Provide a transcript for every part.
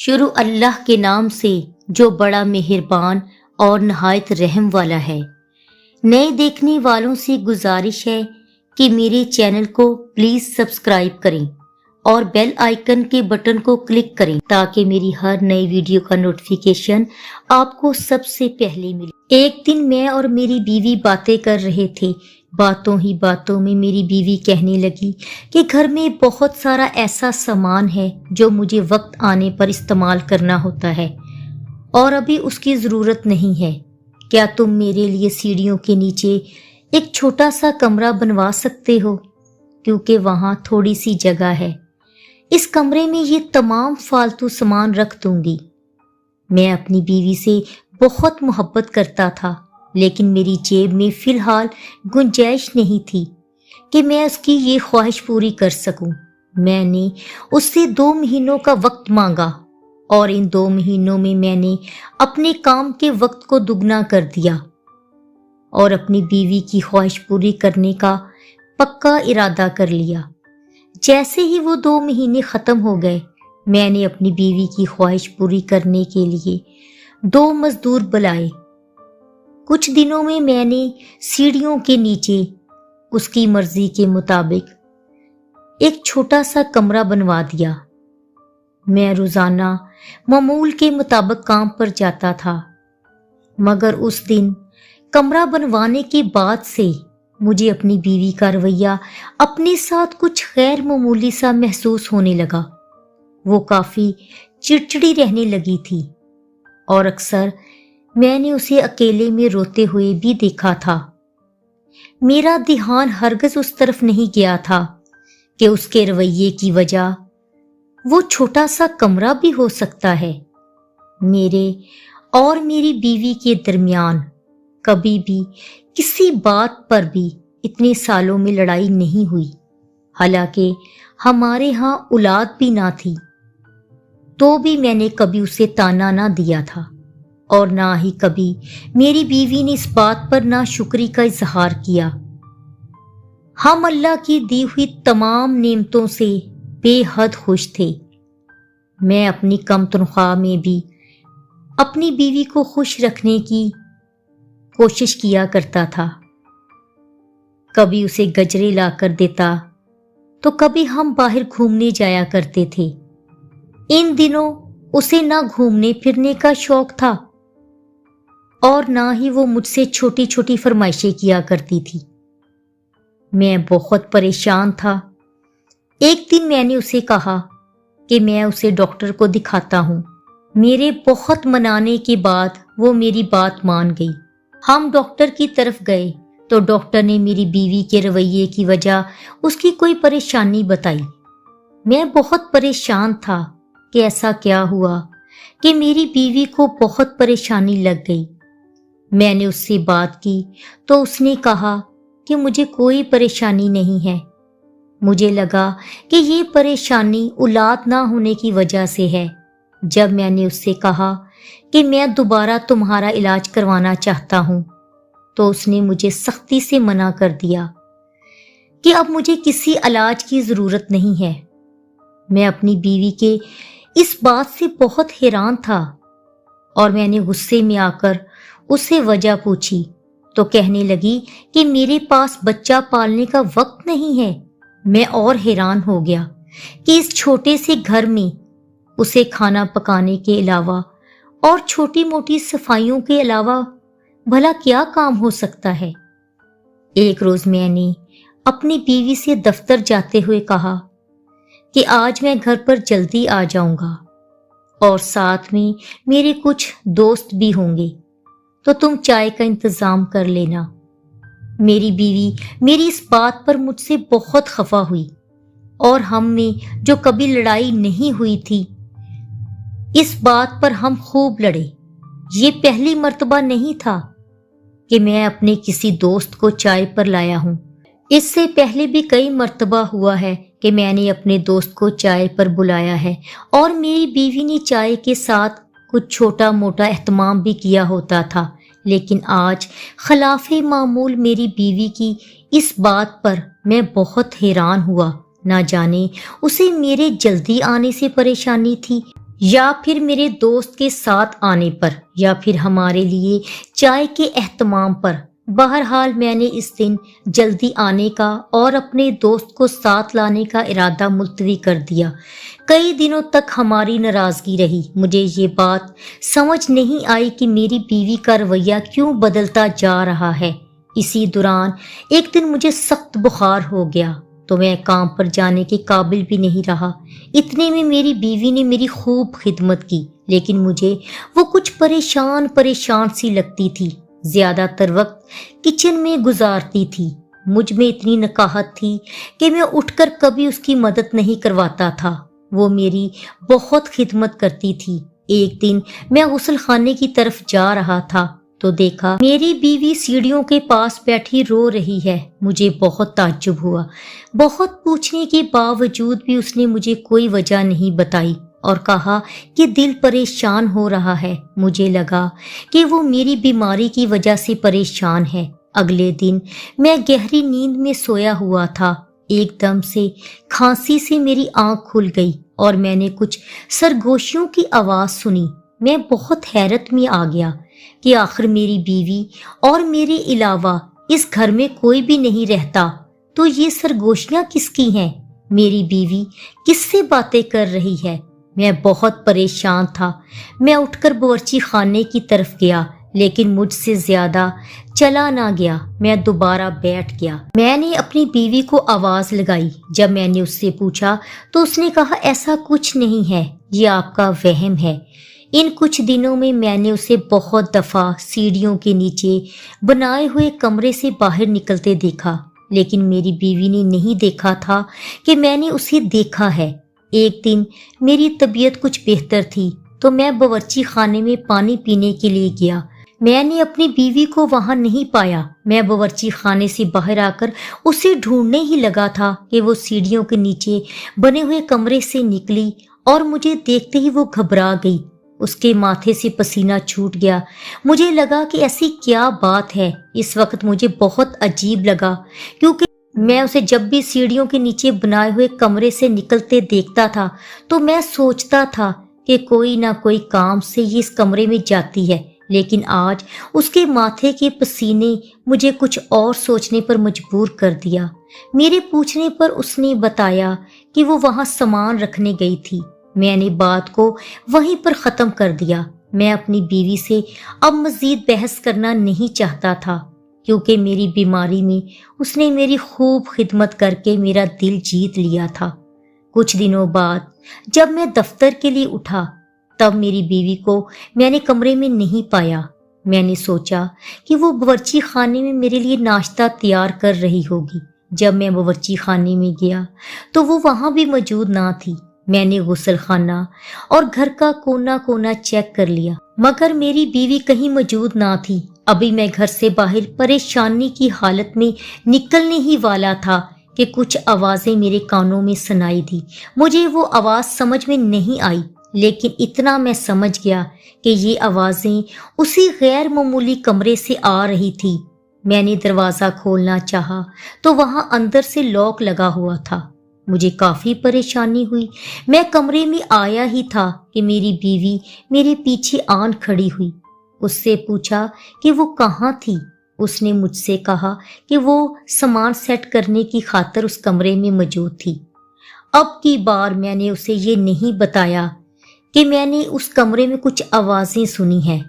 شروع اللہ کے نام سے جو بڑا مہربان اور نہایت رحم والا ہے۔ نئے دیکھنے والوں سے گزارش ہے کہ میرے چینل کو پلیز سبسکرائب کریں اور بیل آئیکن کے بٹن کو کلک کریں تاکہ میری ہر نئی ویڈیو کا نوٹیفیکیشن آپ کو سب سے پہلے ملے۔ ایک دن میں اور میری بیوی باتیں کر رہے تھے۔ باتوں ہی باتوں میں میری بیوی کہنے لگی کہ گھر میں بہت سارا ایسا سامان ہے جو مجھے وقت آنے پر استعمال کرنا ہوتا ہے اور ابھی اس کی ضرورت نہیں ہے۔ کیا تم میرے لیے سیڑھیوں کے نیچے ایک چھوٹا سا کمرہ بنوا سکتے ہو؟ کیونکہ وہاں تھوڑی سی جگہ ہے۔ اس کمرے میں یہ تمام فالتو سامان رکھ دوں گی۔ میں اپنی بیوی سے بہت محبت کرتا تھا، لیکن میری جیب میں فی الحال گنجائش نہیں تھی کہ میں اس کی یہ خواہش پوری کر سکوں۔ میں نے اس سے 2 مہینوں کا وقت مانگا اور ان 2 مہینوں میں میں نے اپنے کام کے وقت کو دگنا کر دیا اور اپنی بیوی کی خواہش پوری کرنے کا پکا ارادہ کر لیا۔ جیسے ہی وہ 2 مہینے ختم ہو گئے، میں نے اپنی بیوی کی خواہش پوری کرنے کے لیے 2 مزدور بلائے۔ کچھ دنوں میں میں نے سیڑھیوں کے نیچے اس کی مرضی کے مطابق ایک چھوٹا سا کمرہ بنوا دیا۔ میں روزانہ معمول کے مطابق کام پر جاتا تھا، مگر اس دن کمرہ بنوانے کے بعد سے مجھے اپنی بیوی کا رویہ اپنے ساتھ کچھ غیر معمولی سا محسوس ہونے لگا۔ وہ کافی چڑچڑی رہنے لگی تھی اور اکثر میں نے اسے اکیلے میں روتے ہوئے بھی دیکھا تھا۔ میرا دھیان ہرگز اس طرف نہیں گیا تھا کہ اس کے رویے کی وجہ وہ چھوٹا سا کمرہ بھی ہو سکتا ہے۔ میرے اور میری بیوی کے درمیان کبھی بھی کسی بات پر بھی اتنے سالوں میں لڑائی نہیں ہوئی، حالانکہ ہمارے ہاں اولاد بھی نہ تھی، تو بھی میں نے کبھی اسے تانا نہ دیا تھا اور نہ ہی کبھی میری بیوی نے اس بات پر ناشکری کا اظہار کیا۔ ہم اللہ کی دی ہوئی تمام نعمتوں سے بے حد خوش تھے۔ میں اپنی کم تنخواہ میں بھی اپنی بیوی کو خوش رکھنے کی کوشش کیا کرتا تھا۔ کبھی اسے گجرے لا کر دیتا تو کبھی ہم باہر گھومنے جایا کرتے تھے۔ ان دنوں اسے نہ گھومنے پھرنے کا شوق تھا اور نہ ہی وہ مجھ سے چھوٹی چھوٹی فرمائشیں کیا کرتی تھی۔ میں بہت پریشان تھا۔ ایک دن میں نے اسے کہا کہ میں اسے ڈاکٹر کو دکھاتا ہوں۔ میرے بہت منانے کے بعد وہ میری بات مان گئی۔ ہم ڈاکٹر کی طرف گئے تو ڈاکٹر نے میری بیوی کے رویے کی وجہ اس کی کوئی پریشانی بتائی۔ میں بہت پریشان تھا کہ ایسا کیا ہوا کہ میری بیوی کو بہت پریشانی لگ گئی۔ میں نے اس سے بات کی تو اس نے کہا کہ مجھے کوئی پریشانی نہیں ہے۔ مجھے لگا کہ یہ پریشانی اولاد نہ ہونے کی وجہ سے ہے۔ جب میں نے اس سے کہا کہ میں دوبارہ تمہارا علاج کروانا چاہتا ہوں تو اس نے مجھے سختی سے منع کر دیا کہ اب مجھے کسی علاج کی ضرورت نہیں ہے۔ میں اپنی بیوی کے اس بات سے بہت حیران تھا اور میں نے غصے میں آ کر اسے وجہ پوچھی تو کہنے لگی کہ میرے پاس بچہ پالنے کا وقت نہیں ہے۔ میں اور حیران ہو گیا کہ اس چھوٹے سے گھر میں اسے کھانا پکانے کے علاوہ اور چھوٹی موٹی صفائیوں کے علاوہ بھلا کیا کام ہو سکتا ہے۔ ایک روز میں نے اپنی بیوی سے دفتر جاتے ہوئے کہا کہ آج میں گھر پر جلدی آ جاؤں گا اور ساتھ میں میرے کچھ دوست بھی ہوں گے، تو تم چائے کا انتظام کر لینا۔ میری بیوی میری اس بات پر مجھ سے بہت خفا ہوئی اور ہم میں جو کبھی لڑائی نہیں ہوئی تھی، اس بات پر ہم خوب لڑے۔ یہ پہلی مرتبہ نہیں تھا کہ میں اپنے کسی دوست کو چائے پر لایا ہوں۔ اس سے پہلے بھی کئی مرتبہ ہوا ہے کہ میں نے اپنے دوست کو چائے پر بلایا ہے اور میری بیوی نے چائے کے ساتھ کچھ چھوٹا موٹا اہتمام بھی کیا ہوتا تھا، لیکن آج خلاف معمول میری بیوی کی اس بات پر میں بہت حیران ہوا۔ نہ جانے اسے میرے جلدی آنے سے پریشانی تھی یا پھر میرے دوست کے ساتھ آنے پر یا پھر ہمارے لیے چائے کے اہتمام پر۔ بہرحال میں نے اس دن جلدی آنے کا اور اپنے دوست کو ساتھ لانے کا ارادہ ملتوی کر دیا۔ کئی دنوں تک ہماری ناراضگی رہی۔ مجھے یہ بات سمجھ نہیں آئی کہ میری بیوی کا رویہ کیوں بدلتا جا رہا ہے۔ اسی دوران ایک دن مجھے سخت بخار ہو گیا تو میں کام پر جانے کے قابل بھی نہیں رہا۔ اتنے میں میری بیوی نے میری خوب خدمت کی، لیکن مجھے وہ کچھ پریشان سی لگتی تھی۔ زیادہ تر وقت کچن میں گزارتی تھی۔ مجھ میں اتنی نکاہت تھی کہ میں اٹھ کر کبھی اس کی مدد نہیں کرواتا تھا۔ وہ میری بہت خدمت کرتی تھی۔ ایک دن میں غسل خانے کی طرف جا رہا تھا تو دیکھا میری بیوی سیڑھیوں کے پاس بیٹھی رو رہی ہے۔ مجھے بہت تعجب ہوا۔ بہت پوچھنے کے باوجود بھی اس نے مجھے کوئی وجہ نہیں بتائی اور کہا کہ دل پریشان ہو رہا ہے۔ مجھے لگا کہ وہ میری بیماری کی وجہ سے پریشان ہے۔ اگلے دن میں گہری نیند میں سویا ہوا تھا۔ ایک دم سے کھانسی سے میری آنکھ کھل گئی اور میں نے کچھ سرگوشیوں کی آواز سنی۔ میں بہت حیرت میں آ گیا کہ آخر میری بیوی اور میرے علاوہ اس گھر میں کوئی بھی نہیں رہتا، تو یہ سرگوشیاں کس کی ہیں؟ میری بیوی کس سے باتیں کر رہی ہے؟ میں بہت پریشان تھا۔ میں اٹھ کر باورچی خانے کی طرف گیا، لیکن مجھ سے زیادہ چلا نہ گیا۔ میں دوبارہ بیٹھ گیا۔ میں نے اپنی بیوی کو آواز لگائی۔ جب میں نے اس سے پوچھا تو اس نے کہا ایسا کچھ نہیں ہے، یہ آپ کا وہم ہے۔ ان کچھ دنوں میں نے اسے بہت دفعہ سیڑھیوں کے نیچے بنائے ہوئے کمرے سے باہر نکلتے دیکھا، لیکن میری بیوی نے نہیں دیکھا تھا کہ میں نے اسے دیکھا ہے۔ ایک دن میری طبیعت کچھ بہتر تھی تو میں باورچی خانے میں پانی پینے کے لیے گیا۔ میں نے اپنی بیوی کو وہاں نہیں پایا۔ میں باورچی خانے سے باہر آ کر اسے ڈھونڈنے ہی لگا تھا کہ وہ سیڑھیوں کے نیچے بنے ہوئے کمرے سے نکلی اور مجھے دیکھتے ہی وہ گھبرا گئی۔ اس کے ماتھے سے پسینہ چھوٹ گیا۔ مجھے لگا کہ ایسی کیا بات ہے۔ اس وقت مجھے بہت عجیب لگا، کیونکہ میں اسے جب بھی سیڑھیوں کے نیچے بنائے ہوئے کمرے سے نکلتے دیکھتا تھا تو میں سوچتا تھا کہ کوئی نہ کوئی کام سے یہ اس کمرے میں جاتی ہے، لیکن آج اس کے ماتھے کے پسینے مجھے کچھ اور سوچنے پر مجبور کر دیا۔ میرے پوچھنے پر اس نے بتایا کہ وہ وہاں سامان رکھنے گئی تھی۔ میں نے بات کو وہیں پر ختم کر دیا۔ میں اپنی بیوی سے اب مزید بحث کرنا نہیں چاہتا تھا، کیونکہ میری بیماری میں اس نے میری خوب خدمت کر کے میرا دل جیت لیا تھا۔ کچھ دنوں بعد جب میں دفتر کے لیے اٹھا تب میری بیوی کو میں نے کمرے میں نہیں پایا۔ میں نے سوچا کہ وہ باورچی خانے میں میرے لیے ناشتہ تیار کر رہی ہوگی۔ جب میں باورچی خانے میں گیا تو وہ وہاں بھی موجود نہ تھی۔ میں نے غسل خانہ اور گھر کا کونا کونا چیک کر لیا، مگر میری بیوی کہیں موجود نہ تھی۔ ابھی میں گھر سے باہر پریشانی کی حالت میں نکلنے ہی والا تھا کہ کچھ آوازیں میرے کانوں میں سنائی دی۔ مجھے وہ آواز سمجھ میں نہیں آئی، لیکن اتنا میں سمجھ گیا کہ یہ آوازیں اسی غیر معمولی کمرے سے آ رہی تھی۔ میں نے دروازہ کھولنا چاہا تو وہاں اندر سے لاک لگا ہوا تھا۔ مجھے کافی پریشانی ہوئی۔ میں کمرے میں آیا ہی تھا کہ میری بیوی میرے پیچھے آن کھڑی ہوئی۔ اس سے پوچھا کہ وہ کہاں تھی۔ اس نے مجھ سے کہا کہ وہ سامان سیٹ کرنے کی خاطر اس کمرے میں موجود تھی۔ اب کی بار میں نے اسے یہ نہیں بتایا کہ میں نے اس کمرے میں کچھ آوازیں سنی ہیں،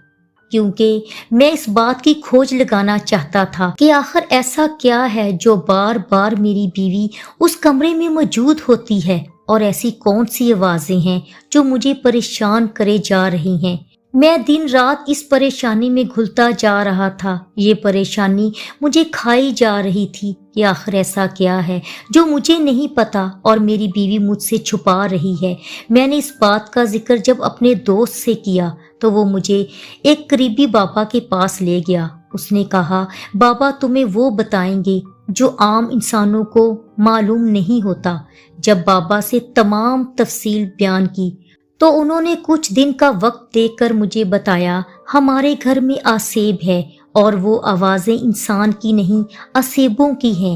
کیونکہ میں اس بات کی کھوج لگانا چاہتا تھا کہ آخر ایسا کیا ہے جو بار بار میری بیوی اس کمرے میں موجود ہوتی ہے، اور ایسی کون سی آوازیں ہیں جو مجھے پریشان کرے جا رہی ہیں۔ میں دن رات اس پریشانی میں گھلتا جا رہا تھا۔ یہ پریشانی مجھے کھائی جا رہی تھی کہ آخر ایسا کیا ہے جو مجھے نہیں پتا اور میری بیوی مجھ سے چھپا رہی ہے۔ میں نے اس بات کا ذکر جب اپنے دوست سے کیا تو وہ مجھے ایک قریبی بابا کے پاس لے گیا۔ اس نے کہا بابا تمہیں وہ بتائیں گے جو عام انسانوں کو معلوم نہیں ہوتا۔ جب بابا سے تمام تفصیل بیان کی تو انہوں نے کچھ دن کا وقت دے کر مجھے بتایا ہمارے گھر میں آسیب ہے، اور وہ آوازیں انسان کی نہیں آسیبوں کی ہیں۔